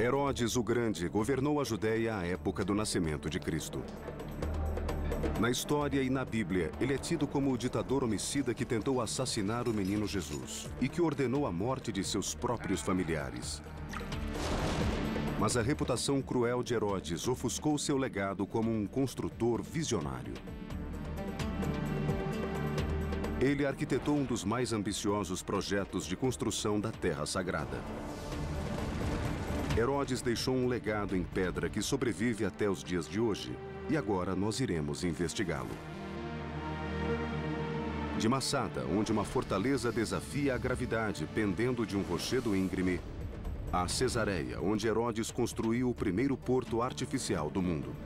Herodes o Grande governou a Judéia à época do nascimento de Cristo. Na história e na Bíblia, ele é tido como o ditador homicida que tentou assassinar o menino Jesus e que ordenou a morte de seus próprios familiares. Mas a reputação cruel de Herodes ofuscou seu legado como um construtor visionário. Ele arquitetou um dos mais ambiciosos projetos de construção da Terra Sagrada. Herodes deixou um legado em pedra que sobrevive até os dias de hoje, e agora nós iremos investigá-lo. De Massada, onde uma fortaleza desafia a gravidade pendendo de um rochedo íngreme, a Cesareia, onde Herodes construiu o primeiro porto artificial do mundo.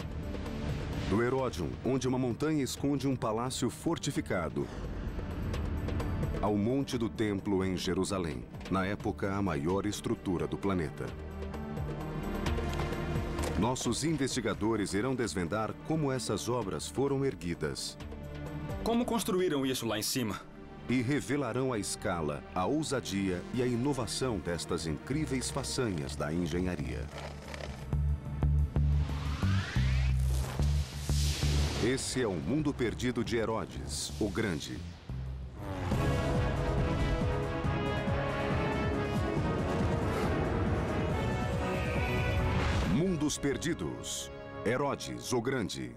Do Heródion, onde uma montanha esconde um palácio fortificado, ao Monte do Templo em Jerusalém, na época a maior estrutura do planeta. Nossos investigadores irão desvendar como essas obras foram erguidas. Como construíram isso lá em cima? E revelarão a escala, a ousadia e a inovação destas incríveis façanhas da engenharia. Esse é o mundo perdido de Herodes, o Grande. Mundos Perdidos. Herodes, o Grande.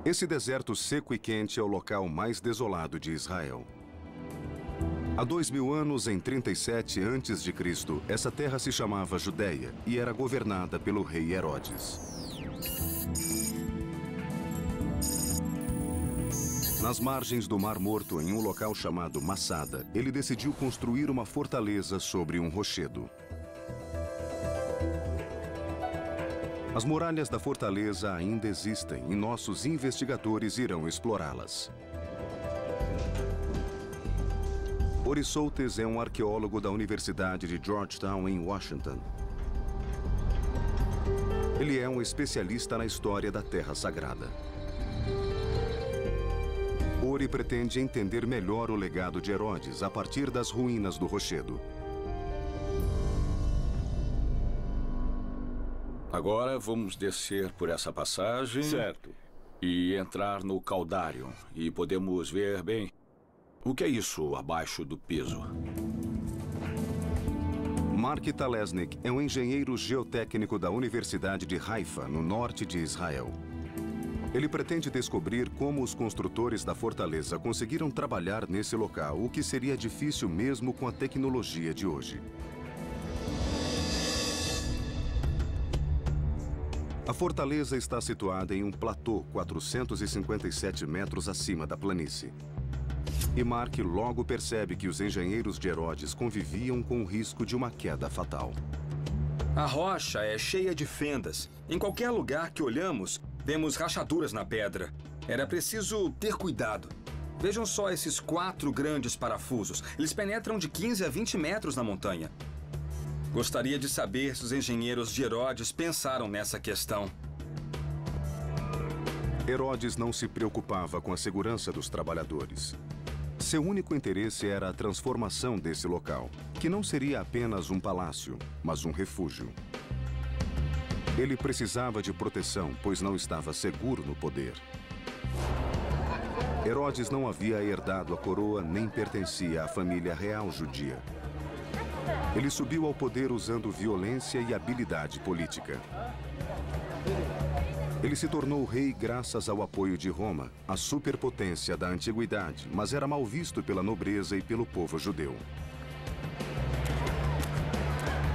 Esse deserto seco e quente é o local mais desolado de Israel. Há 2000 anos, em 37 a.C., essa terra se chamava Judéia e era governada pelo rei Herodes. Nas margens do Mar Morto, em um local chamado Massada, ele decidiu construir uma fortaleza sobre um rochedo. As muralhas da fortaleza ainda existem e nossos investigadores irão explorá-las. Ori Soltes é um arqueólogo da Universidade de Georgetown, em Washington. Ele é um especialista na história da Terra Sagrada. Ori pretende entender melhor o legado de Herodes a partir das ruínas do rochedo. Agora vamos descer por essa passagem. Certo. E entrar no Caudário. E podemos ver bem o que é isso abaixo do piso. Mark Talesnik é um engenheiro geotécnico da Universidade de Haifa, no norte de Israel. Ele pretende descobrir como os construtores da fortaleza conseguiram trabalhar nesse local, o que seria difícil mesmo com a tecnologia de hoje. A fortaleza está situada em um platô 457 metros acima da planície. E Mark logo percebe que os engenheiros de Herodes conviviam com o risco de uma queda fatal. A rocha é cheia de fendas. Em qualquer lugar que olhamos, vemos rachaduras na pedra. Era preciso ter cuidado. Vejam só esses 4 grandes parafusos. Eles penetram de 15 a 20 metros na montanha. Gostaria de saber se os engenheiros de Herodes pensaram nessa questão. Herodes não se preocupava com a segurança dos trabalhadores. Seu único interesse era a transformação desse local, que não seria apenas um palácio, mas um refúgio. Ele precisava de proteção, pois não estava seguro no poder. Herodes não havia herdado a coroa nem pertencia à família real judia. Ele subiu ao poder usando violência e habilidade política. Ele se tornou rei graças ao apoio de Roma, a superpotência da antiguidade, mas era mal visto pela nobreza e pelo povo judeu.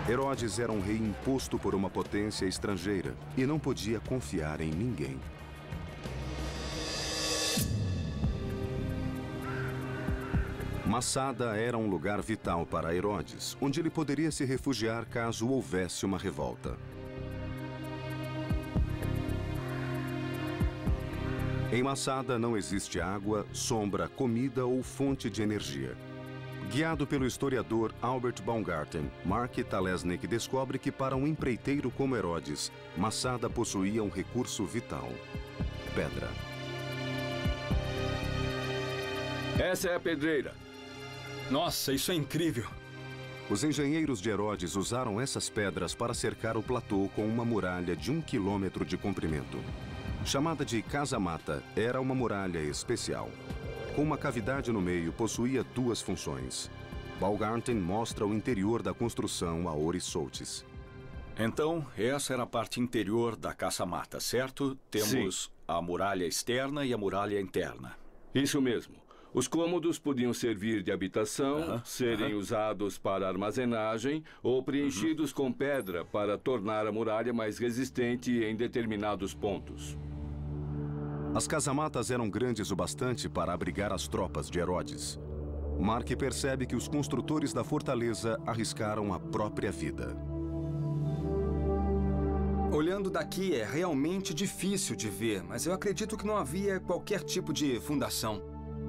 Herodes era um rei imposto por uma potência estrangeira e não podia confiar em ninguém. Massada era um lugar vital para Herodes, onde ele poderia se refugiar caso houvesse uma revolta. Em Massada não existe água, sombra, comida ou fonte de energia. Guiado pelo historiador Albert Baumgarten, Mark Talesnik descobre que para um empreiteiro como Herodes, Massada possuía um recurso vital: pedra. Essa é a pedreira. Nossa, isso é incrível! Os engenheiros de Herodes usaram essas pedras para cercar o platô com uma muralha de 1 quilômetro de comprimento. Chamada de casa-mata, era uma muralha especial. Com uma cavidade no meio, possuía duas funções. Baumgarten mostra o interior da construção a Ori Soltis. Então, essa era a parte interior da caça-mata, certo? Temos a muralha externa e a muralha interna. Isso mesmo. Os cômodos podiam servir de habitação, serem usados para armazenagem ou preenchidos com pedra para tornar a muralha mais resistente em determinados pontos. As casamatas eram grandes o bastante para abrigar as tropas de Herodes. Mark percebe que os construtores da fortaleza arriscaram a própria vida. Olhando daqui é realmente difícil de ver, mas eu acredito que não havia qualquer tipo de fundação.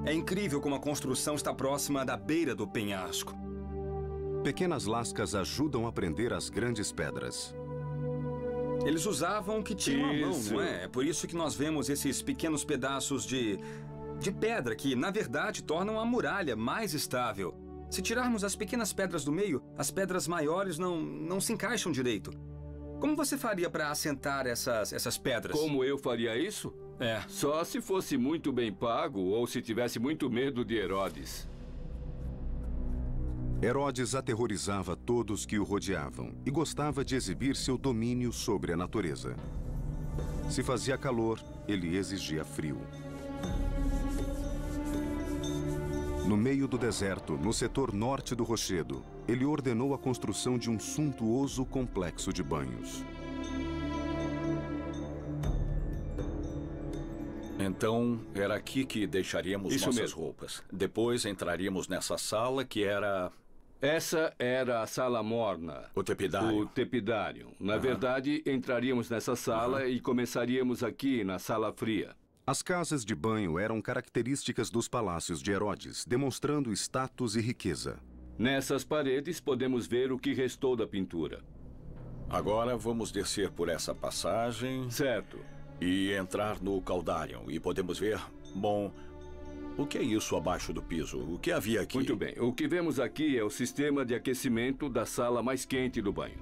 É incrível como a construção está próxima da beira do penhasco. Pequenas lascas ajudam a prender as grandes pedras. Eles usavam o que tinham à mão, não é? É por isso que nós vemos esses pequenos pedaços de pedra que, na verdade, tornam a muralha mais estável. Se tirarmos as pequenas pedras do meio, as pedras maiores não se encaixam direito. Como você faria para assentar essas pedras? Como eu faria isso? Só se fosse muito bem pago ou se tivesse muito medo de Herodes. Herodes aterrorizava todos que o rodeavam e gostava de exibir seu domínio sobre a natureza. Se fazia calor, ele exigia frio. No meio do deserto, no setor norte do rochedo, ele ordenou a construção de um suntuoso complexo de banhos. Então, era aqui que deixaríamos nossas roupas. Depois entraríamos nessa sala que era... Essa era a sala morna. O tepidário. O tepidário. Na verdade, entraríamos nessa sala e começaríamos aqui na sala fria. As casas de banho eram características dos palácios de Herodes, demonstrando status e riqueza. Nessas paredes podemos ver o que restou da pintura. Agora vamos descer por essa passagem. Certo. E entrar no Caldarion. E podemos ver, bom, o que é isso abaixo do piso? O que havia aqui? Muito bem. O que vemos aqui é o sistema de aquecimento da sala mais quente do banho.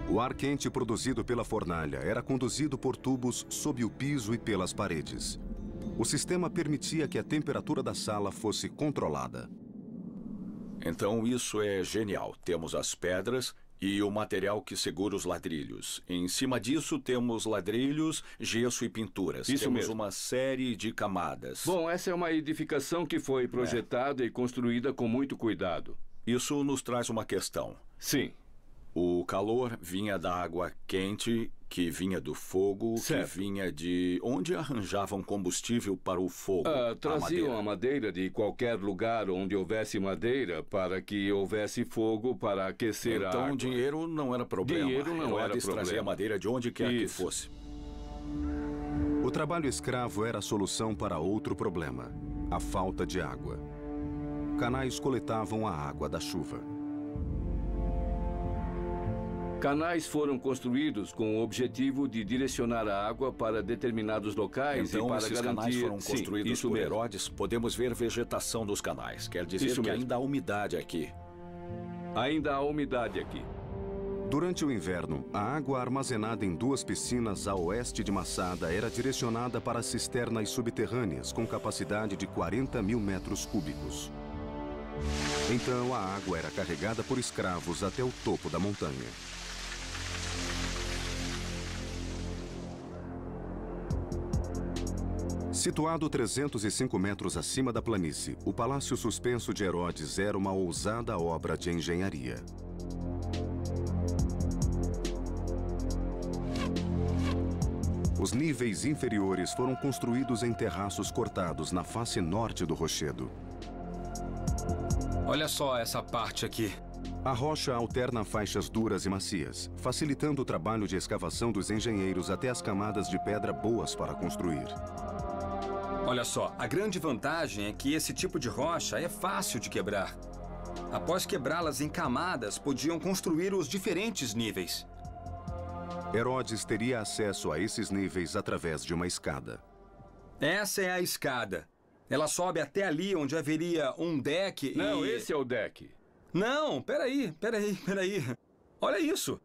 O ar quente produzido pela fornalha era conduzido por tubos sob o piso e pelas paredes. O sistema permitia que a temperatura da sala fosse controlada. Então isso é genial. Temos as pedras e o material que segura os ladrilhos. Em cima disso temos ladrilhos, gesso e pinturas. Isso temos mesmo. Uma série de camadas. Bom, essa é uma edificação que foi projetada e construída com muito cuidado. Isso nos traz uma questão. Sim. O calor vinha da água quente, que vinha do fogo, certo. Que vinha de... Onde arranjavam combustível para o fogo? Traziam a madeira de qualquer lugar onde houvesse madeira para que houvesse fogo para aquecer a água. Então dinheiro não era problema. Dinheiro não era problema. Trazia madeira de onde quer que fosse. O trabalho escravo era a solução para outro problema: a falta de água. Canais coletavam a água da chuva. Canais foram construídos com o objetivo de direcionar a água para determinados locais então, e para esses garantir... canais foram construídos por mesmo. Herodes. Podemos ver vegetação dos canais. Quer dizer que ainda há umidade aqui. Ainda há umidade aqui. Durante o inverno, a água armazenada em duas piscinas a oeste de Massada era direcionada para cisternas subterrâneas com capacidade de 40 mil metros cúbicos. Então, a água era carregada por escravos até o topo da montanha. Situado 305 metros acima da planície, o Palácio Suspenso de Herodes era uma ousada obra de engenharia. Os níveis inferiores foram construídos em terraços cortados na face norte do rochedo. Olha só essa parte aqui. A rocha alterna faixas duras e macias, facilitando o trabalho de escavação dos engenheiros até as camadas de pedra boas para construir. Olha só, a grande vantagem é que esse tipo de rocha é fácil de quebrar. Após quebrá-las em camadas, podiam construir os diferentes níveis. Herodes teria acesso a esses níveis através de uma escada. Essa é a escada. Ela sobe até ali onde haveria um deck e... Não, esse é o deck. Não, peraí. Olha isso.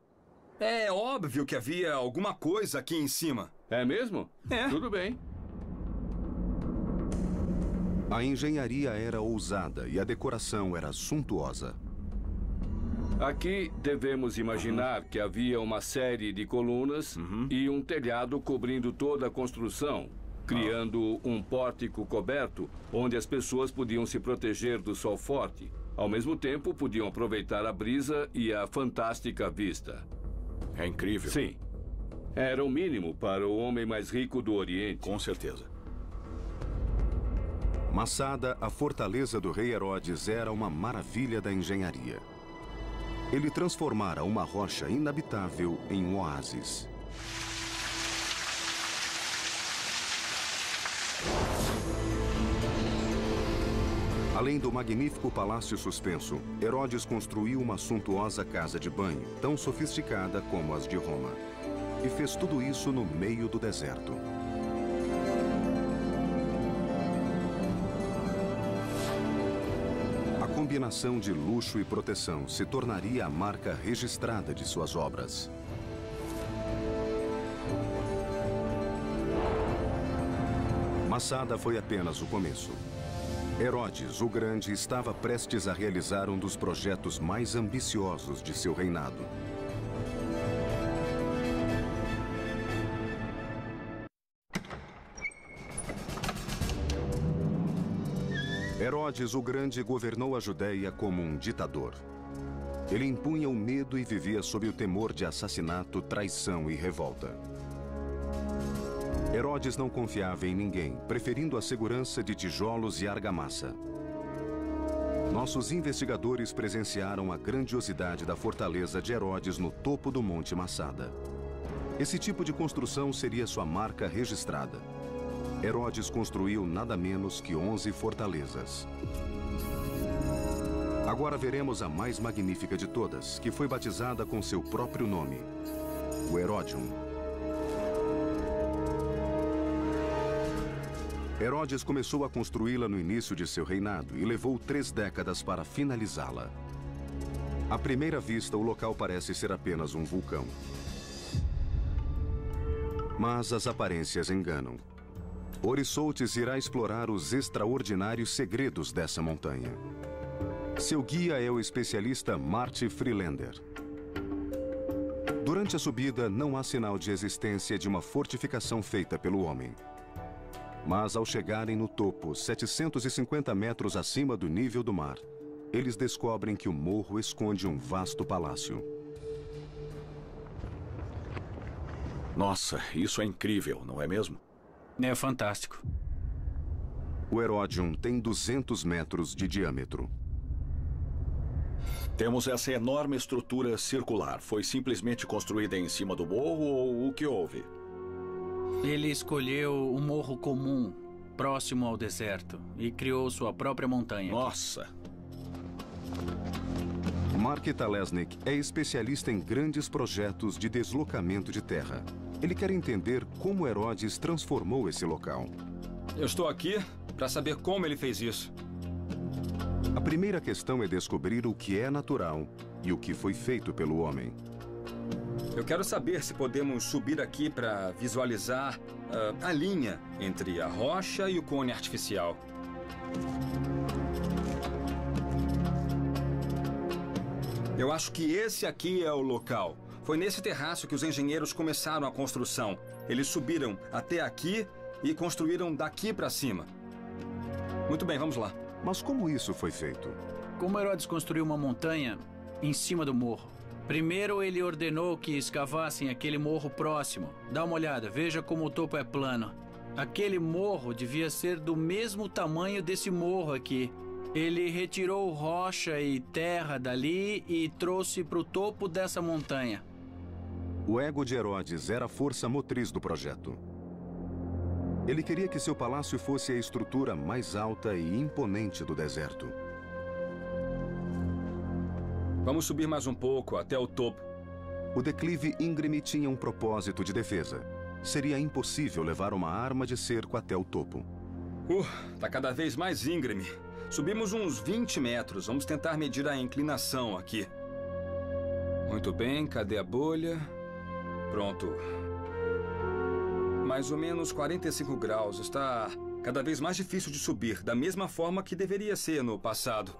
É óbvio que havia alguma coisa aqui em cima. É mesmo? É. Tudo bem. A engenharia era ousada e a decoração era suntuosa. Aqui devemos imaginar que havia uma série de colunas e um telhado cobrindo toda a construção, criando um pórtico coberto onde as pessoas podiam se proteger do sol forte. Ao mesmo tempo, podiam aproveitar a brisa e a fantástica vista. É incrível. Sim. Era o mínimo para o homem mais rico do Oriente. Com certeza. Masada, a fortaleza do rei Herodes, era uma maravilha da engenharia. Ele transformara uma rocha inabitável em um oásis. Além do magnífico palácio suspenso, Herodes construiu uma suntuosa casa de banho, tão sofisticada como as de Roma. E fez tudo isso no meio do deserto. A combinação de luxo e proteção se tornaria a marca registrada de suas obras. Masada foi apenas o começo. Herodes, o Grande, estava prestes a realizar um dos projetos mais ambiciosos de seu reinado. Herodes, o Grande, governou a Judéia como um ditador. Ele impunha o medo e vivia sob o temor de assassinato, traição e revolta. Herodes não confiava em ninguém, preferindo a segurança de tijolos e argamassa. Nossos investigadores presenciaram a grandiosidade da fortaleza de Herodes no topo do Monte Masada. Esse tipo de construção seria sua marca registrada. Herodes construiu nada menos que 11 fortalezas. Agora veremos a mais magnífica de todas, que foi batizada com seu próprio nome, o Heródium. Herodes começou a construí-la no início de seu reinado e levou 3 décadas para finalizá-la. À primeira vista, o local parece ser apenas um vulcão. Mas as aparências enganam. Orissoltes irá explorar os extraordinários segredos dessa montanha. Seu guia é o especialista Marty Freelander. Durante a subida, não há sinal de existência de uma fortificação feita pelo homem. Mas ao chegarem no topo, 750 metros acima do nível do mar, eles descobrem que o morro esconde um vasto palácio. Nossa, isso é incrível, não é mesmo? É fantástico. O Heródium tem 200 metros de diâmetro. Temos essa enorme estrutura circular. Foi simplesmente construída em cima do morro ou o que houve? Ele escolheu um morro comum, próximo ao deserto, e criou sua própria montanha. Nossa! Mark Talesnik é especialista em grandes projetos de deslocamento de terra. Ele quer entender como Herodes transformou esse local. Eu estou aqui para saber como ele fez isso. A primeira questão é descobrir o que é natural e o que foi feito pelo homem. Eu quero saber se podemos subir aqui para visualizar a linha entre a rocha e o cone artificial. Eu acho que esse aqui é o local. Foi nesse terraço que os engenheiros começaram a construção. Eles subiram até aqui e construíram daqui para cima. Muito bem, vamos lá. Mas como isso foi feito? Como Herodes construiu uma montanha em cima do morro? Primeiro, ele ordenou que escavassem aquele morro próximo. Dá uma olhada, veja como o topo é plano. Aquele morro devia ser do mesmo tamanho desse morro aqui. Ele retirou rocha e terra dali e trouxe para o topo dessa montanha. O ego de Herodes era a força motriz do projeto. Ele queria que seu palácio fosse a estrutura mais alta e imponente do deserto. Vamos subir mais um pouco, até o topo. O declive íngreme tinha um propósito de defesa. Seria impossível levar uma arma de cerco até o topo. Tá cada vez mais íngreme. Subimos uns 20 metros. Vamos tentar medir a inclinação aqui. Muito bem, cadê a bolha? Pronto. Mais ou menos 45 graus. Está cada vez mais difícil de subir, da mesma forma que deveria ser no passado.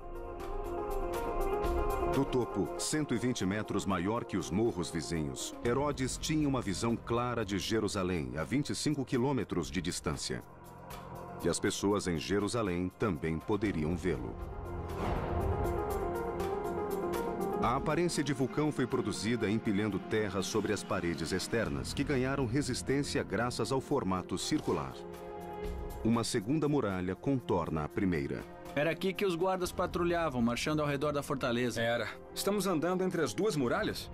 Do topo, 120 metros maior que os morros vizinhos, Herodes tinha uma visão clara de Jerusalém, a 25 quilômetros de distância. E as pessoas em Jerusalém também poderiam vê-lo. A aparência de vulcão foi produzida empilhando terra sobre as paredes externas, que ganharam resistência graças ao formato circular. Uma segunda muralha contorna a primeira. Era aqui que os guardas patrulhavam, marchando ao redor da fortaleza. Era. Estamos andando entre as duas muralhas?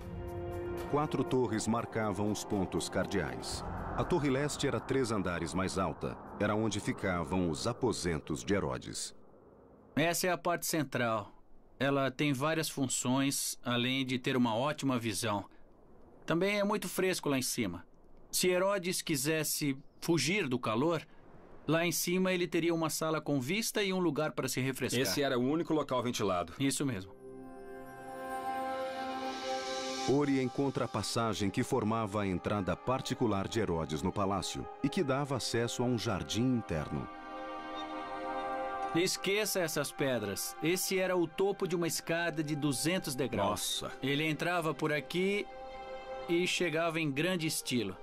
4 torres marcavam os pontos cardeais. A torre leste era 3 andares mais alta. Era onde ficavam os aposentos de Herodes. Essa é a parte central. Ela tem várias funções, além de ter uma ótima visão. Também é muito fresco lá em cima. Se Herodes quisesse fugir do calor, lá em cima ele teria uma sala com vista e um lugar para se refrescar. Esse era o único local ventilado. Isso mesmo. Ori encontra a passagem que formava a entrada particular de Herodes no palácio e que dava acesso a um jardim interno. Esqueça essas pedras. Esse era o topo de uma escada de 200 degraus. Nossa. Ele entrava por aqui e chegava em grande estilo.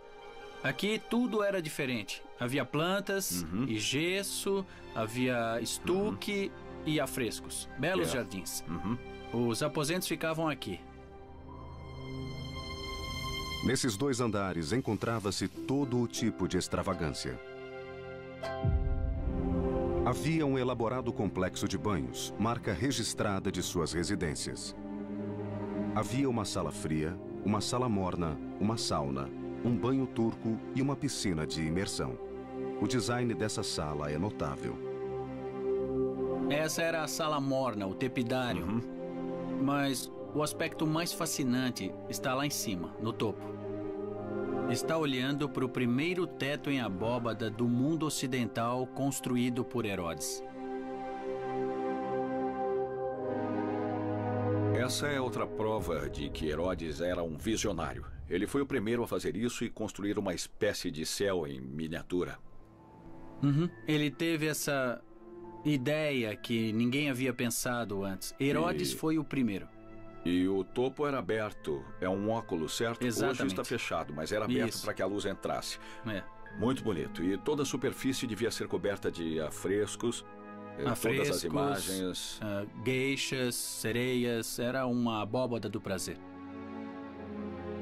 Aqui tudo era diferente. Havia plantas e gesso, havia estuque e afrescos. Belos jardins. Os aposentos ficavam aqui. Nesses 2 andares encontrava-se todo o tipo de extravagância. Havia um elaborado complexo de banhos, marca registrada de suas residências. Havia uma sala fria, uma sala morna, uma sauna, um banho turco e uma piscina de imersão. O design dessa sala é notável. Essa era a sala morna, o tepidário. Mas o aspecto mais fascinante está lá em cima, no topo. Está olhando para o primeiro teto em abóbada do mundo ocidental construído por Herodes. Essa é outra prova de que Herodes era um visionário. Ele foi o primeiro a fazer isso e construir uma espécie de céu em miniatura. Ele teve essa ideia que ninguém havia pensado antes. Herodes foi o primeiro. E o topo era aberto. É um óculo, certo? Exatamente. Hoje está fechado, mas era aberto para que a luz entrasse. Muito bonito. E toda a superfície devia ser coberta de afrescos. Todas as imagens. Geishas, sereias. Era uma abóbada do prazer.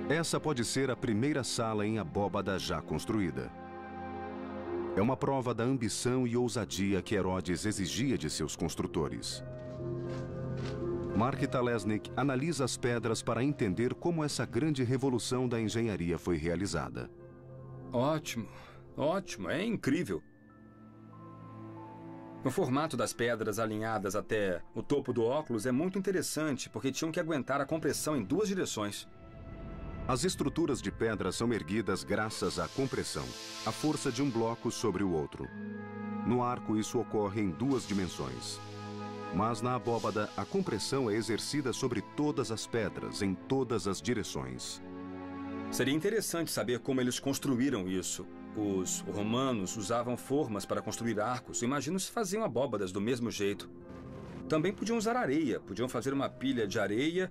Essa pode ser a primeira sala em abóbada já construída. É uma prova da ambição e ousadia que Herodes exigia de seus construtores. Mark Talesnik analisa as pedras para entender como essa grande revolução da engenharia foi realizada. Ótimo, ótimo, é incrível. O formato das pedras alinhadas até o topo do óculos é muito interessante, porque tinham que aguentar a compressão em 2 direções. As estruturas de pedra são erguidas graças à compressão, a força de um bloco sobre o outro. No arco, isso ocorre em 2 dimensões. Mas na abóbada, a compressão é exercida sobre todas as pedras, em todas as direções. Seria interessante saber como eles construíram isso. Os romanos usavam formas para construir arcos. Imagino se faziam abóbadas do mesmo jeito. Também podiam usar areia. Podiam fazer uma pilha de areia,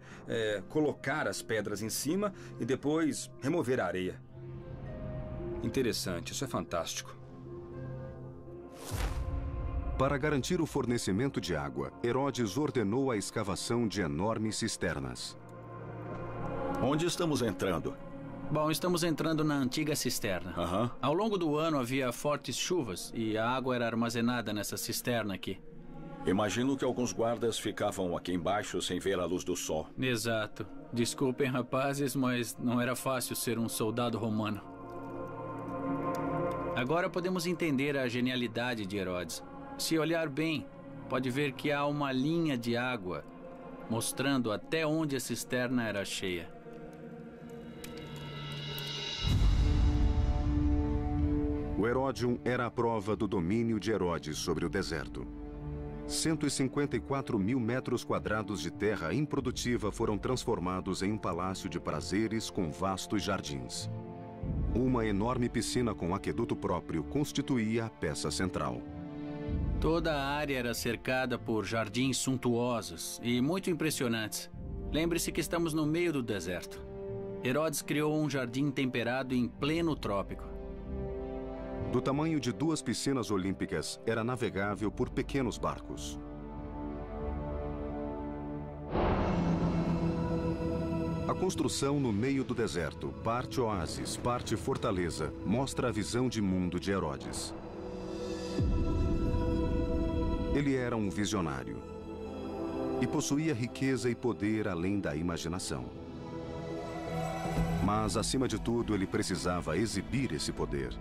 colocar as pedras em cima e depois remover a areia. Interessante, isso é fantástico. Para garantir o fornecimento de água, Herodes ordenou a escavação de enormes cisternas. Onde estamos entrando? Bom, estamos entrando na antiga cisterna. Ao longo do ano havia fortes chuvas e a água era armazenada nessa cisterna aqui. Imagino que alguns guardas ficavam aqui embaixo sem ver a luz do sol. Exato. Desculpem, rapazes, mas não era fácil ser um soldado romano. Agora podemos entender a genialidade de Herodes. Se olhar bem, pode ver que há uma linha de água mostrando até onde a cisterna era cheia. O O Heródium era a prova do domínio de Herodes sobre o deserto. 154 mil metros quadrados de terra improdutiva foram transformados em um palácio de prazeres com vastos jardins. Uma enorme piscina com aqueduto próprio constituía a peça central. Toda a área era cercada por jardins suntuosos e muito impressionantes. Lembre-se que estamos no meio do deserto. Herodes criou um jardim temperado em pleno trópico. Do tamanho de 2 piscinas olímpicas, era navegável por pequenos barcos. A construção no meio do deserto, parte oásis, parte fortaleza, mostra a visão de mundo de Herodes. Ele era um visionário e possuía riqueza e poder além da imaginação. Mas, acima de tudo, ele precisava exibir esse poder.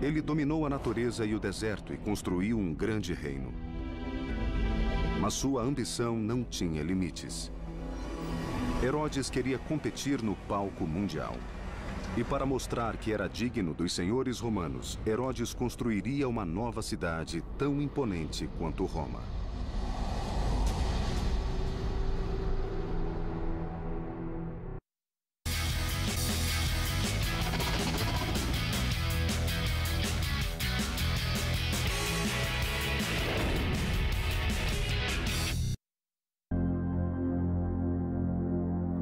Ele dominou a natureza e o deserto e construiu um grande reino. Mas sua ambição não tinha limites. Herodes queria competir no palco mundial. E para mostrar que era digno dos senhores romanos, Herodes construiria uma nova cidade tão imponente quanto Roma.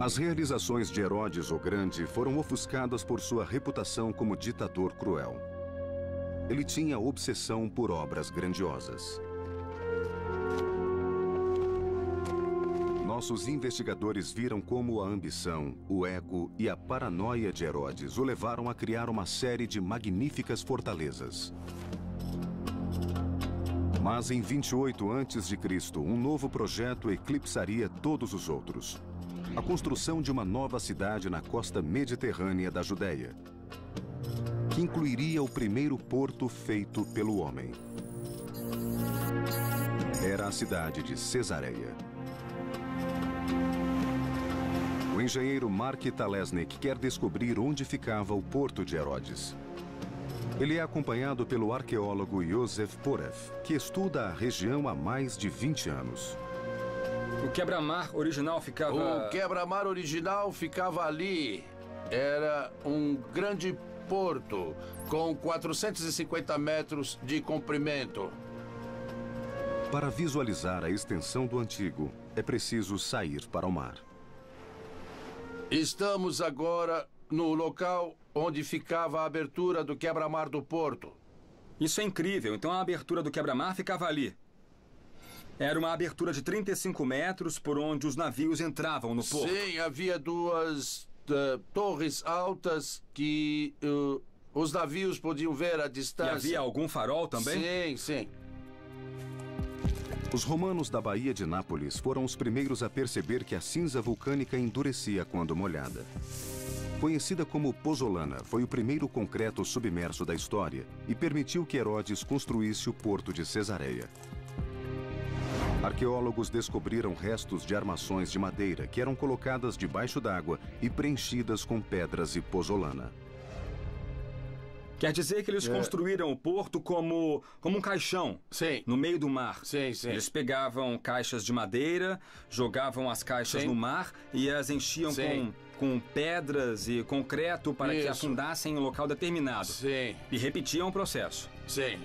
As realizações de Herodes o Grande foram ofuscadas por sua reputação como ditador cruel. Ele tinha obsessão por obras grandiosas. Nossos investigadores viram como a ambição, o ego e a paranoia de Herodes o levaram a criar uma série de magníficas fortalezas. Mas em 28 a.C., um novo projeto eclipsaria todos os outros. A construção de uma nova cidade na costa mediterrânea da Judéia, que incluiria o primeiro porto feito pelo homem. Era a cidade de Cesareia. O engenheiro Mark Talesnik quer descobrir onde ficava o porto de Herodes. Ele é acompanhado pelo arqueólogo Yosef Poref, que estuda a região há mais de 20 anos. O quebra-mar original ficava... O quebra-mar original ficava ali. Era um grande porto com 450 metros de comprimento. Para visualizar a extensão do antigo, é preciso sair para o mar. Estamos agora no local onde ficava a abertura do quebra-mar do porto. Isso é incrível. Então a abertura do quebra-mar ficava ali. Era uma abertura de 35 metros por onde os navios entravam no porto. Sim, havia 2 torres altas que os navios podiam ver à distância. E havia algum farol também? Sim, sim. Os romanos da Baía de Nápoles foram os primeiros a perceber que a cinza vulcânica endurecia quando molhada. Conhecida como pozzolana, foi o primeiro concreto submerso da história e permitiu que Herodes construísse o porto de Cesareia. Arqueólogos descobriram restos de armações de madeira que eram colocadas debaixo d'água e preenchidas com pedras e pozzolana. Quer dizer que eles construíram o porto como um caixão. Sim. No meio do mar. Sim, sim. Eles pegavam caixas de madeira, jogavam as caixas no mar e as enchiam com pedras e concreto para que afundassem em um local determinado. Sim. E repetiam o processo. Sim.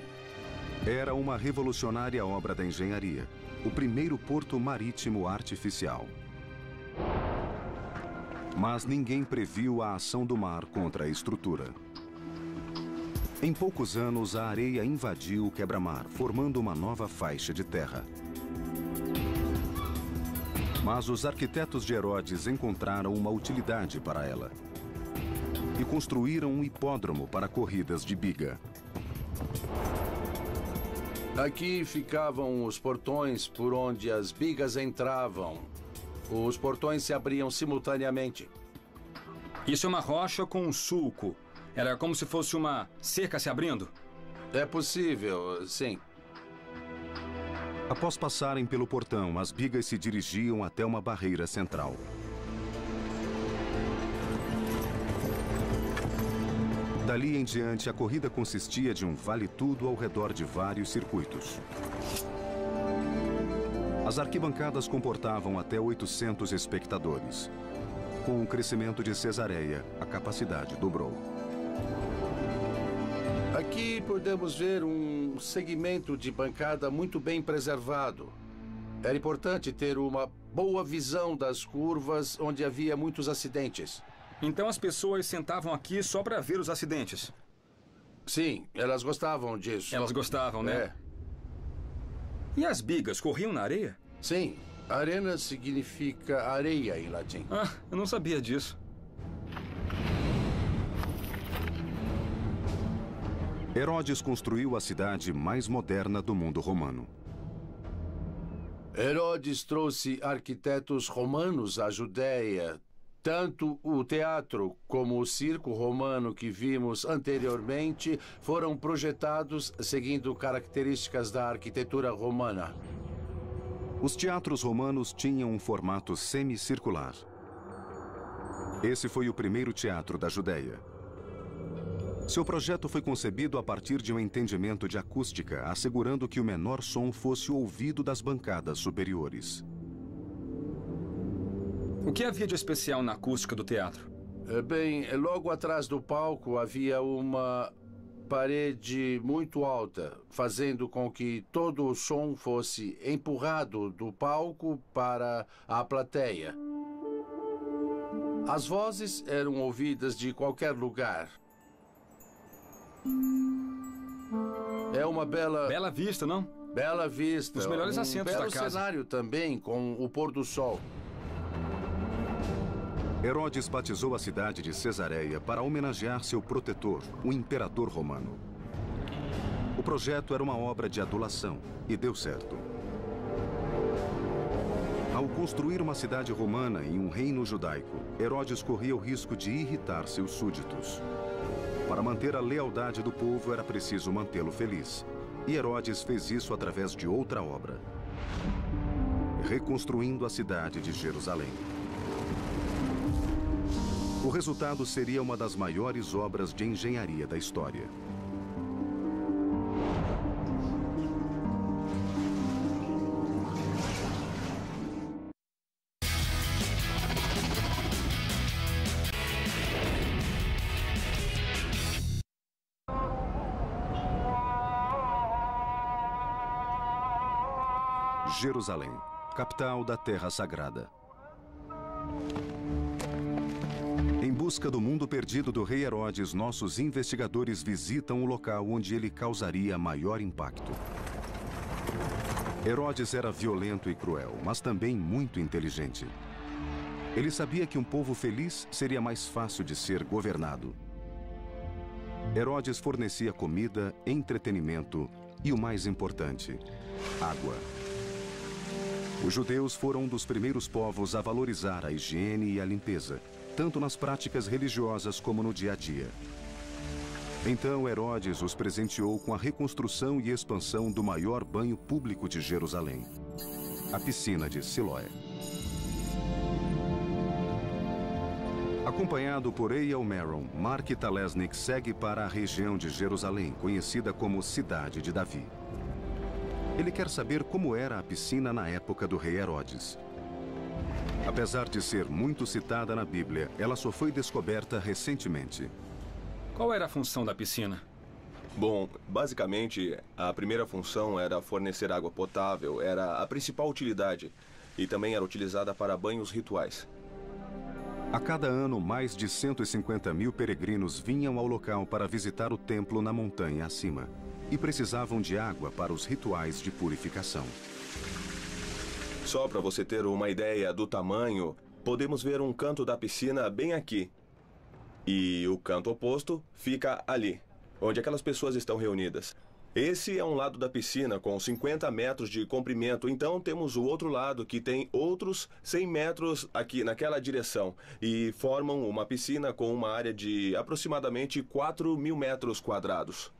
Era uma revolucionária obra da engenharia. O primeiro porto marítimo artificial. Mas ninguém previu a ação do mar contra a estrutura. Em poucos anos, a areia invadiu o quebra-mar, formando uma nova faixa de terra. Mas os arquitetos de Herodes encontraram uma utilidade para ela. E construíram um hipódromo para corridas de biga. Aqui ficavam os portões por onde as bigas entravam. Os portões se abriam simultaneamente. Isso é uma rocha com um sulco. Era como se fosse uma cerca se abrindo? É possível, sim. Após passarem pelo portão, as bigas se dirigiam até uma barreira central. Dali em diante, a corrida consistia de um vale-tudo ao redor de vários circuitos. As arquibancadas comportavam até 800 espectadores. Com o crescimento de Cesareia, a capacidade dobrou. Aqui podemos ver um segmento de bancada muito bem preservado. Era importante ter uma boa visão das curvas onde havia muitos acidentes. Então as pessoas sentavam aqui só para ver os acidentes? Sim, elas gostavam disso. Elas gostavam, né? É. E as bigas corriam na areia? Sim, arena significa areia em latim. Ah, eu não sabia disso. Herodes construiu a cidade mais moderna do mundo romano. Herodes trouxe arquitetos romanos à Judéia. Tanto o teatro como o circo romano que vimos anteriormente foram projetados seguindo características da arquitetura romana. Os teatros romanos tinham um formato semicircular. Esse foi o primeiro teatro da Judéia. Seu projeto foi concebido a partir de um entendimento de acústica, assegurando que o menor som fosse ouvido das bancadas superiores. O que havia de especial na acústica do teatro? Bem, logo atrás do palco havia uma parede muito alta, fazendo com que todo o som fosse empurrado do palco para a plateia. As vozes eram ouvidas de qualquer lugar. É uma Bela vista, não? Bela vista. Os melhores assentos da casa. Belo cenário também, com o pôr do sol. Herodes batizou a cidade de Cesareia para homenagear seu protetor, o imperador romano. O projeto era uma obra de adulação e deu certo. Ao construir uma cidade romana em um reino judaico, Herodes corria o risco de irritar seus súditos. Para manter a lealdade do povo, era preciso mantê-lo feliz. E Herodes fez isso através de outra obra: reconstruindo a cidade de Jerusalém. O resultado seria uma das maiores obras de engenharia da história. Jerusalém, capital da Terra Sagrada. Em busca do mundo perdido do rei Herodes, nossos investigadores visitam o local onde ele causaria maior impacto. Herodes era violento e cruel, mas também muito inteligente. Ele sabia que um povo feliz seria mais fácil de ser governado. Herodes fornecia comida, entretenimento e, o mais importante, água. Os judeus foram um dos primeiros povos a valorizar a higiene e a limpeza, tanto nas práticas religiosas como no dia a dia. Então Herodes os presenteou com a reconstrução e expansão do maior banho público de Jerusalém, a piscina de Siloé. Acompanhado por Eyal Meron, Mark Talesnik segue para a região de Jerusalém, conhecida como Cidade de Davi. Ele quer saber como era a piscina na época do rei Herodes. Apesar de ser muito citada na Bíblia, ela só foi descoberta recentemente. Qual era a função da piscina? Bom, basicamente, a primeira função era fornecer água potável, era a principal utilidade, e também era utilizada para banhos rituais. A cada ano, mais de 150 mil peregrinos vinham ao local para visitar o templo na montanha acima e precisavam de água para os rituais de purificação. Só para você ter uma ideia do tamanho, podemos ver um canto da piscina bem aqui. E o canto oposto fica ali, onde aquelas pessoas estão reunidas. Esse é um lado da piscina com 50 metros de comprimento, então temos o outro lado que tem outros 100 metros aqui naquela direção e formam uma piscina com uma área de aproximadamente 4.000 metros quadrados.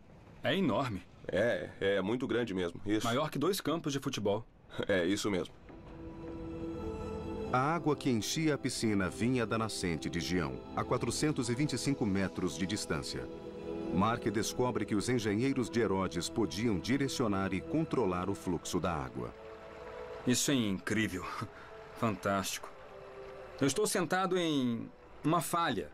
É enorme. É muito grande mesmo, isso. Maior que 2 campos de futebol. É, isso mesmo. A água que enchia a piscina vinha da nascente de Gião, a 425 metros de distância. Mark descobre que os engenheiros de Herodes podiam direcionar e controlar o fluxo da água. Isso é incrível. Fantástico. Eu estou sentado em uma falha,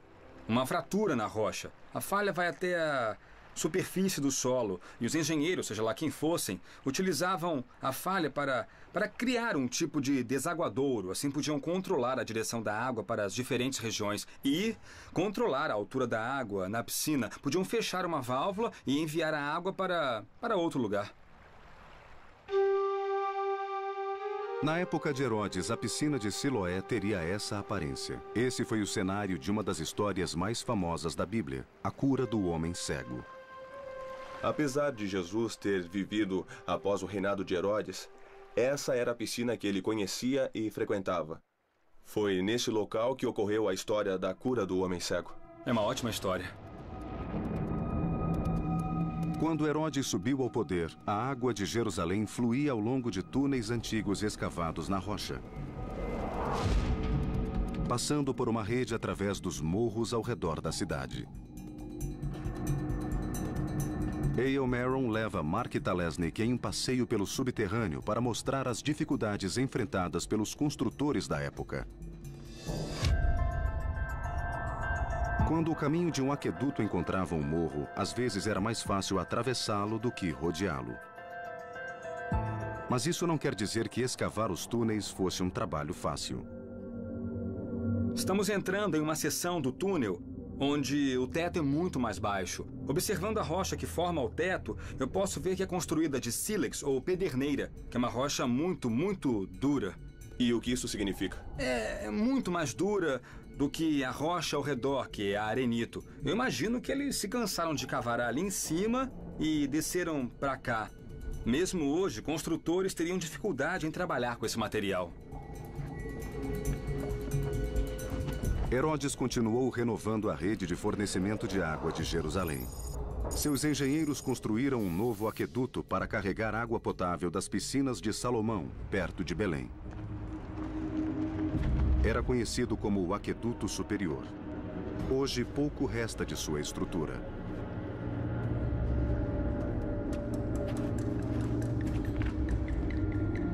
uma fratura na rocha. A falha vai até a superfície do solo e os engenheiros, seja lá quem fossem, utilizavam a falha para criar um tipo de desaguadouro. Assim podiam controlar a direção da água para as diferentes regiões e controlar a altura da água na piscina. Podiam fechar uma válvula e enviar a água para outro lugar. Na época de Herodes, a piscina de Siloé teria essa aparência. Esse foi o cenário de uma das histórias mais famosas da Bíblia, a cura do homem cego. Apesar de Jesus ter vivido após o reinado de Herodes, essa era a piscina que ele conhecia e frequentava. Foi nesse local que ocorreu a história da cura do homem cego. É uma ótima história. Quando Herodes subiu ao poder, a água de Jerusalém fluía ao longo de túneis antigos escavados na rocha, passando por uma rede através dos morros ao redor da cidade. A.L. Maron leva Mark Talesnik em um passeio pelo subterrâneo para mostrar as dificuldades enfrentadas pelos construtores da época. Quando o caminho de um aqueduto encontrava um morro, às vezes era mais fácil atravessá-lo do que rodeá-lo. Mas isso não quer dizer que escavar os túneis fosse um trabalho fácil. Estamos entrando em uma seção do túnel onde o teto é muito mais baixo. Observando a rocha que forma o teto, eu posso ver que é construída de sílex ou pederneira, que é uma rocha muito, muito dura. E o que isso significa? É muito mais dura do que a rocha ao redor, que é a arenito. Eu imagino que eles se cansaram de cavar ali em cima e desceram para cá. Mesmo hoje, construtores teriam dificuldade em trabalhar com esse material. Herodes continuou renovando a rede de fornecimento de água de Jerusalém. Seus engenheiros construíram um novo aqueduto para carregar água potável das piscinas de Salomão, perto de Belém. Era conhecido como o Aqueduto Superior. Hoje, pouco resta de sua estrutura.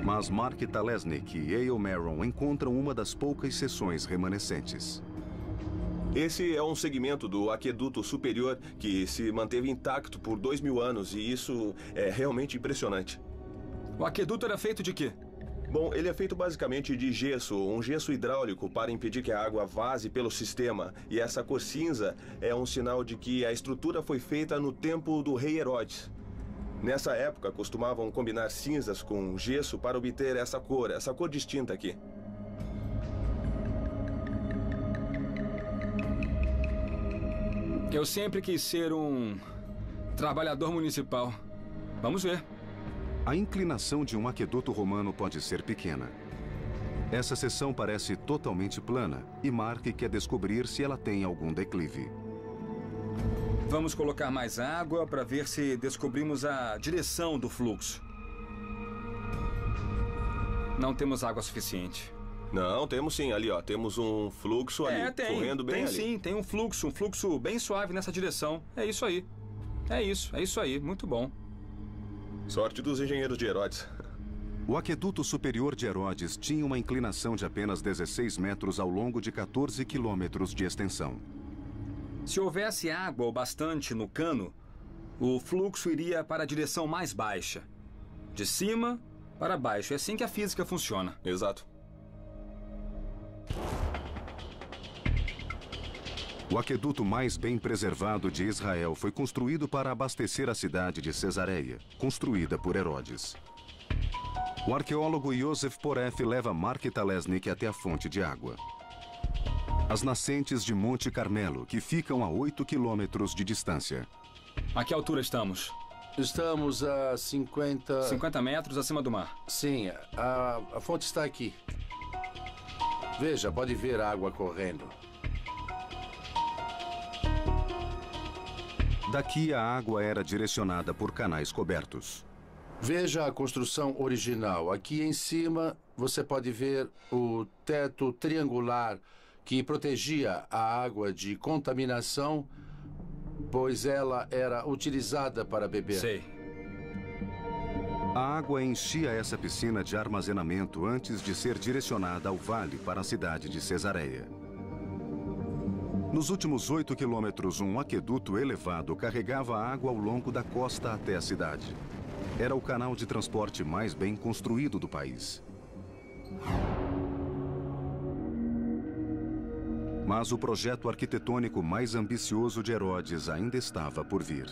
Mas Mark Talesnik e A.L. Maron encontram uma das poucas seções remanescentes. Esse é um segmento do Aqueduto Superior que se manteve intacto por 2000 anos e isso é realmente impressionante. O aqueduto era feito de quê? Bom, ele é feito basicamente de gesso, um gesso hidráulico para impedir que a água vaze pelo sistema. E essa cor cinza é um sinal de que a estrutura foi feita no tempo do rei Herodes. Nessa época, costumavam combinar cinzas com gesso para obter essa cor distinta aqui. Eu sempre quis ser um trabalhador municipal. Vamos ver. A inclinação de um aqueduto romano pode ser pequena. Essa seção parece totalmente plana e Mark quer descobrir se ela tem algum declive. Vamos colocar mais água para ver se descobrimos a direção do fluxo. Não temos água suficiente. Não, temos sim. Ali, ó, temos um fluxo ali, correndo bem ali. Tem sim, tem um fluxo bem suave nessa direção. É isso aí. É isso aí. Muito bom. Sorte dos engenheiros de Herodes. O Aqueduto Superior de Herodes tinha uma inclinação de apenas 16 metros ao longo de 14 quilômetros de extensão. Se houvesse água o bastante no cano, o fluxo iria para a direção mais baixa. De cima para baixo. É assim que a física funciona. Exato. O aqueduto mais bem preservado de Israel foi construído para abastecer a cidade de Cesareia, construída por Herodes. O arqueólogo Yosef Poref leva Mark Talesnik até a fonte de água. As nascentes de Monte Carmelo, que ficam a 8 quilômetros de distância. A que altura estamos? Estamos a 50... 50 metros acima do mar. Sim, a fonte está aqui. Veja, pode ver a água correndo. Daqui a água era direcionada por canais cobertos. Veja a construção original. Aqui em cima você pode ver o teto triangular que protegia a água de contaminação pois ela era utilizada para beber. Sei. A água enchia essa piscina de armazenamento antes de ser direcionada ao vale para a cidade de Cesareia. Nos últimos 8 quilômetros, um aqueduto elevado carregava água ao longo da costa até a cidade. Era o canal de transporte mais bem construído do país. Mas o projeto arquitetônico mais ambicioso de Herodes ainda estava por vir.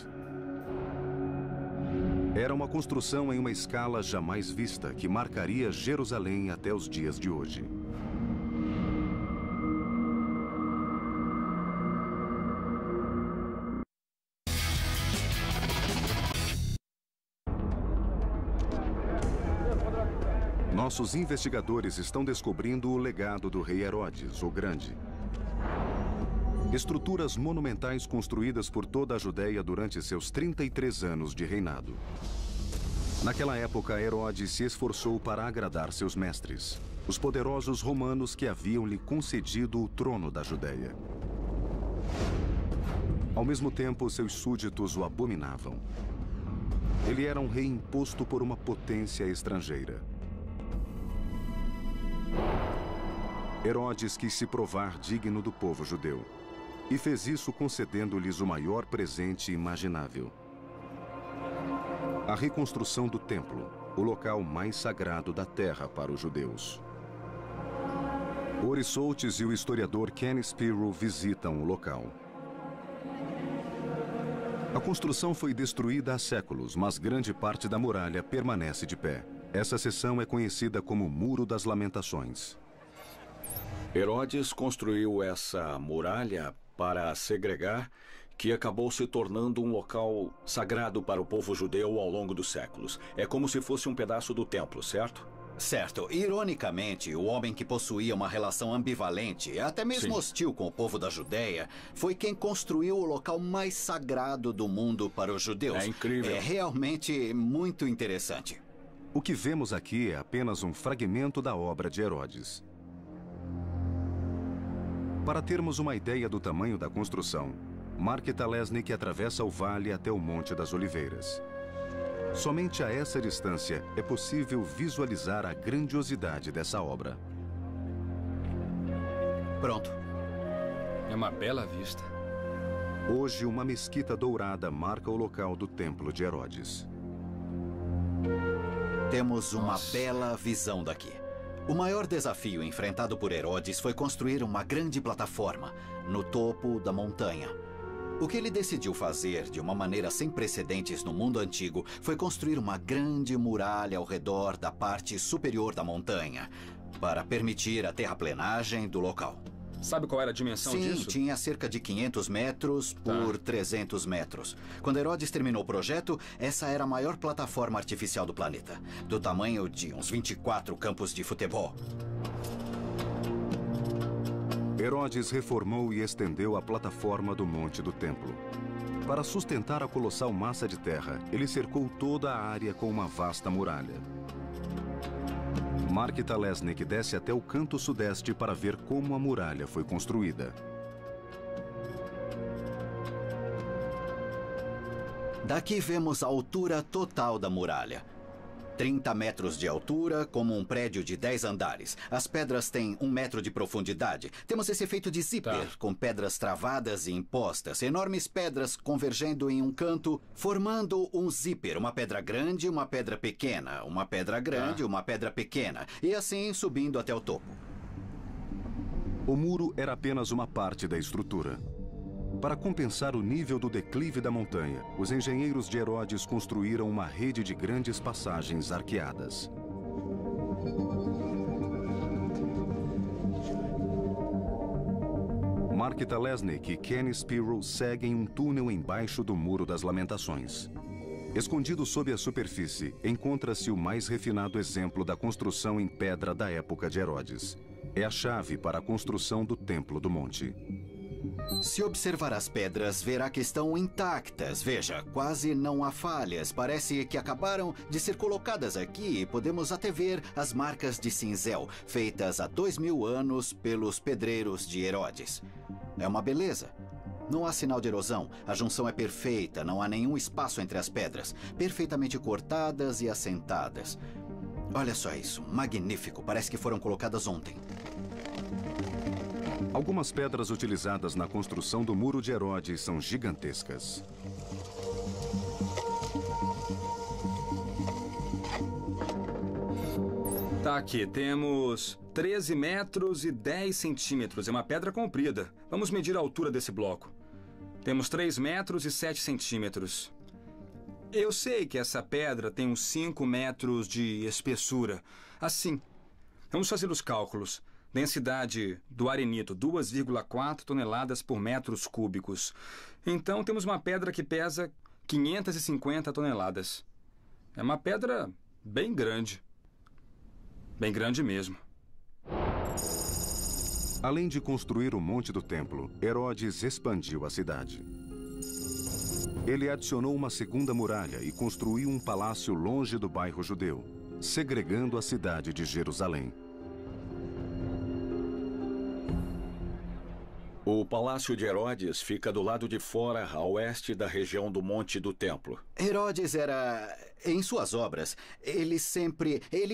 Era uma construção em uma escala jamais vista que marcaria Jerusalém até os dias de hoje. Nossos investigadores estão descobrindo o legado do rei Herodes, o Grande. Estruturas monumentais construídas por toda a Judéia durante seus 33 anos de reinado. Naquela época, Herodes se esforçou para agradar seus mestres, os poderosos romanos que haviam lhe concedido o trono da Judéia. Ao mesmo tempo, seus súditos o abominavam. Ele era um rei imposto por uma potência estrangeira. Herodes quis se provar digno do povo judeu. E fez isso concedendo-lhes o maior presente imaginável: a reconstrução do templo, o local mais sagrado da terra para os judeus. Ori Soates e o historiador Ken Spiro visitam o local. A construção foi destruída há séculos, mas grande parte da muralha permanece de pé. Essa seção é conhecida como Muro das Lamentações. Herodes construiu essa muralha para segregar, que acabou se tornando um local sagrado para o povo judeu ao longo dos séculos. É como se fosse um pedaço do templo, certo? Certo. Ironicamente, o homem que possuía uma relação ambivalente, até mesmo hostil com o povo da Judéia, foi quem construiu o local mais sagrado do mundo para os judeus. É incrível. É realmente muito interessante. O que vemos aqui é apenas um fragmento da obra de Herodes. Para termos uma ideia do tamanho da construção, Mark Talesnik atravessa o vale até o Monte das Oliveiras. Somente a essa distância é possível visualizar a grandiosidade dessa obra. Pronto. É uma bela vista. Hoje, uma mesquita dourada marca o local do Templo de Herodes. Temos uma bela visão daqui. O maior desafio enfrentado por Herodes foi construir uma grande plataforma no topo da montanha. O que ele decidiu fazer de uma maneira sem precedentes no mundo antigo foi construir uma grande muralha ao redor da parte superior da montanha para permitir a terraplenagem do local. Sabe qual era a dimensão disso? Sim, tinha cerca de 500 metros por 300 metros. Quando Herodes terminou o projeto, essa era a maior plataforma artificial do planeta, do tamanho de uns 24 campos de futebol. Herodes reformou e estendeu a plataforma do Monte do Templo. Para sustentar a colossal massa de terra, ele cercou toda a área com uma vasta muralha. Mark Talesnik desce até o canto sudeste para ver como a muralha foi construída. Daqui vemos a altura total da muralha. 30 metros de altura, como um prédio de 10 andares. As pedras têm 1 metro de profundidade. Temos esse efeito de zíper, com pedras travadas e impostas. Enormes pedras convergendo em um canto, formando um zíper. Uma pedra grande, uma pedra pequena. Uma pedra grande, uma pedra pequena. E assim subindo até o topo. O muro era apenas uma parte da estrutura. Para compensar o nível do declive da montanha, os engenheiros de Herodes construíram uma rede de grandes passagens arqueadas. Mark Talesnik e Ken Spiro seguem um túnel embaixo do Muro das Lamentações. Escondido sob a superfície, encontra-se o mais refinado exemplo da construção em pedra da época de Herodes. É a chave para a construção do Templo do Monte. Se observar as pedras, verá que estão intactas. Veja, quase não há falhas. Parece que acabaram de ser colocadas aqui. Podemos até ver as marcas de cinzel, feitas há 2000 anos pelos pedreiros de Herodes. É uma beleza. Não há sinal de erosão. A junção é perfeita, não há nenhum espaço entre as pedras. Perfeitamente cortadas e assentadas. Olha só isso, magnífico. Parece que foram colocadas ontem. Algumas pedras utilizadas na construção do Muro de Herodes são gigantescas. Tá aqui, temos 13 metros e 10 centímetros. É uma pedra comprida. Vamos medir a altura desse bloco. Temos 3 metros e 7 centímetros. Eu sei que essa pedra tem uns 5 metros de espessura. Assim, vamos fazer os cálculos. Densidade do arenito, 2,4 toneladas por metros cúbicos. Então, temos uma pedra que pesa 550 toneladas. É uma pedra bem grande. Bem grande mesmo. Além de construir o Monte do Templo, Herodes expandiu a cidade. Ele adicionou uma segunda muralha e construiu um palácio longe do bairro judeu, segregando a cidade de Jerusalém. O Palácio de Herodes fica do lado de fora, a oeste da região do Monte do Templo. Herodes era... Em suas obras, ele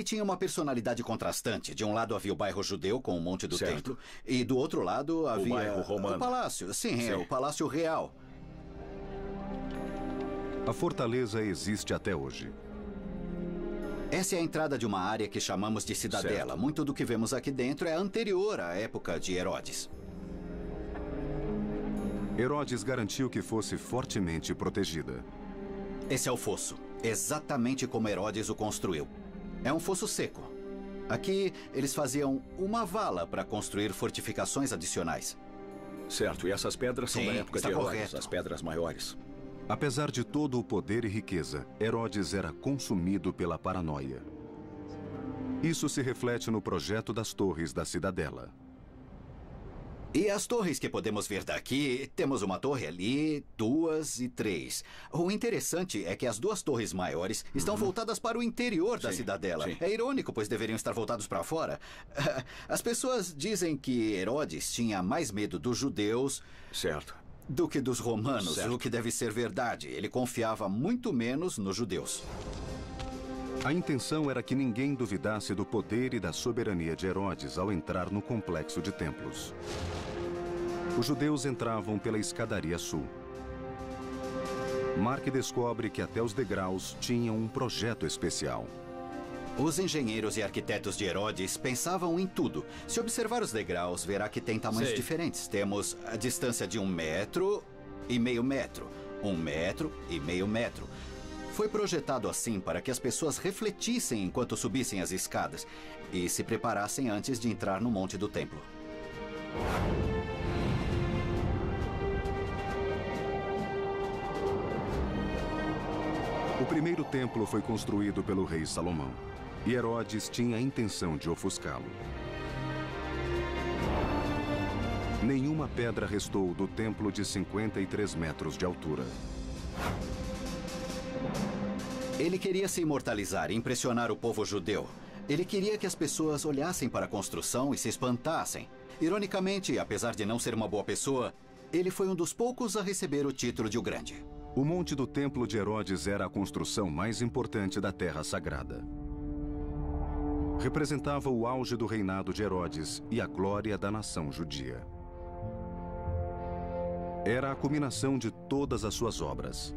tinha uma personalidade contrastante. De um lado havia o bairro judeu com o Monte do Templo. E do outro lado havia... O bairro romano. O palácio, sim, o Palácio Real. A fortaleza existe até hoje. Essa é a entrada de uma área que chamamos de cidadela. Certo. Muito do que vemos aqui dentro é anterior à época de Herodes. Herodes garantiu que fosse fortemente protegida. Esse é o fosso, exatamente como Herodes o construiu. É um fosso seco. Aqui, eles faziam uma vala para construir fortificações adicionais. Certo, e essas pedras são Sim, da época de está Herodes, correto. as pedras maiores. Apesar de todo o poder e riqueza, Herodes era consumido pela paranoia. Isso se reflete no projeto das torres da cidadela. E as torres que podemos ver daqui, temos uma torre ali, 2 e 3. O interessante é que as 2 torres maiores estão voltadas para o interior da cidadela. Sim. É irônico, pois deveriam estar voltados para fora. As pessoas dizem que Herodes tinha mais medo dos judeus... Certo. Do que dos romanos, Certo. o que deve ser verdade. Ele confiava muito menos nos judeus. A intenção era que ninguém duvidasse do poder e da soberania de Herodes ao entrar no complexo de templos. Os judeus entravam pela escadaria sul. Mark descobre que até os degraus tinham um projeto especial. Os engenheiros e arquitetos de Herodes pensavam em tudo. Se observar os degraus, verá que tem tamanhos diferentes. Temos a distância de 1,5 metros, 1,5 metros. Foi projetado assim para que as pessoas refletissem enquanto subissem as escadas e se preparassem antes de entrar no Monte do Templo. O primeiro templo foi construído pelo rei Salomão, e Herodes tinha a intenção de ofuscá-lo. Nenhuma pedra restou do templo de 53 metros de altura. Ele queria se imortalizar e impressionar o povo judeu. Ele queria que as pessoas olhassem para a construção e se espantassem. Ironicamente, apesar de não ser uma boa pessoa, ele foi um dos poucos a receber o título de o Grande. O Monte do Templo de Herodes era a construção mais importante da Terra Sagrada. Representava o auge do reinado de Herodes e a glória da nação judia. Era a culminação de todas as suas obras.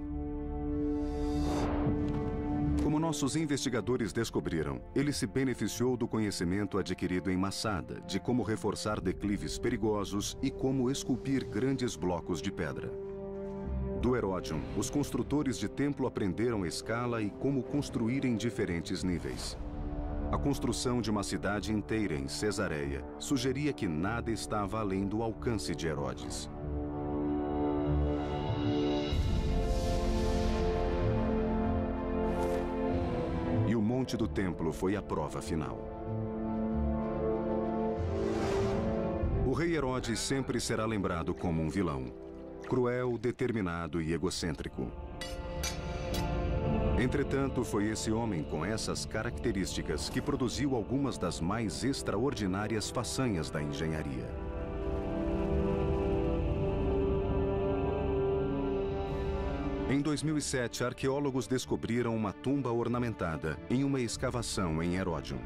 Como nossos investigadores descobriram, ele se beneficiou do conhecimento adquirido em Massada, de como reforçar declives perigosos e como esculpir grandes blocos de pedra. Do Herodion, os construtores de templo aprenderam escala e como construir em diferentes níveis. A construção de uma cidade inteira em Cesareia sugeria que nada estava além do alcance de Herodes. E o Monte do Templo foi a prova final. O rei Herodes sempre será lembrado como um vilão, cruel, determinado e egocêntrico. Entretanto, foi esse homem com essas características que produziu algumas das mais extraordinárias façanhas da engenharia. Em 2007, arqueólogos descobriram uma tumba ornamentada em uma escavação em Heródion.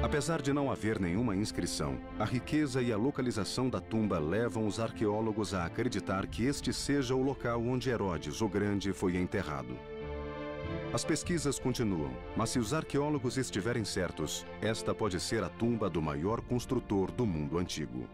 Apesar de não haver nenhuma inscrição, a riqueza e a localização da tumba levam os arqueólogos a acreditar que este seja o local onde Herodes o Grande foi enterrado. As pesquisas continuam, mas se os arqueólogos estiverem certos, esta pode ser a tumba do maior construtor do mundo antigo.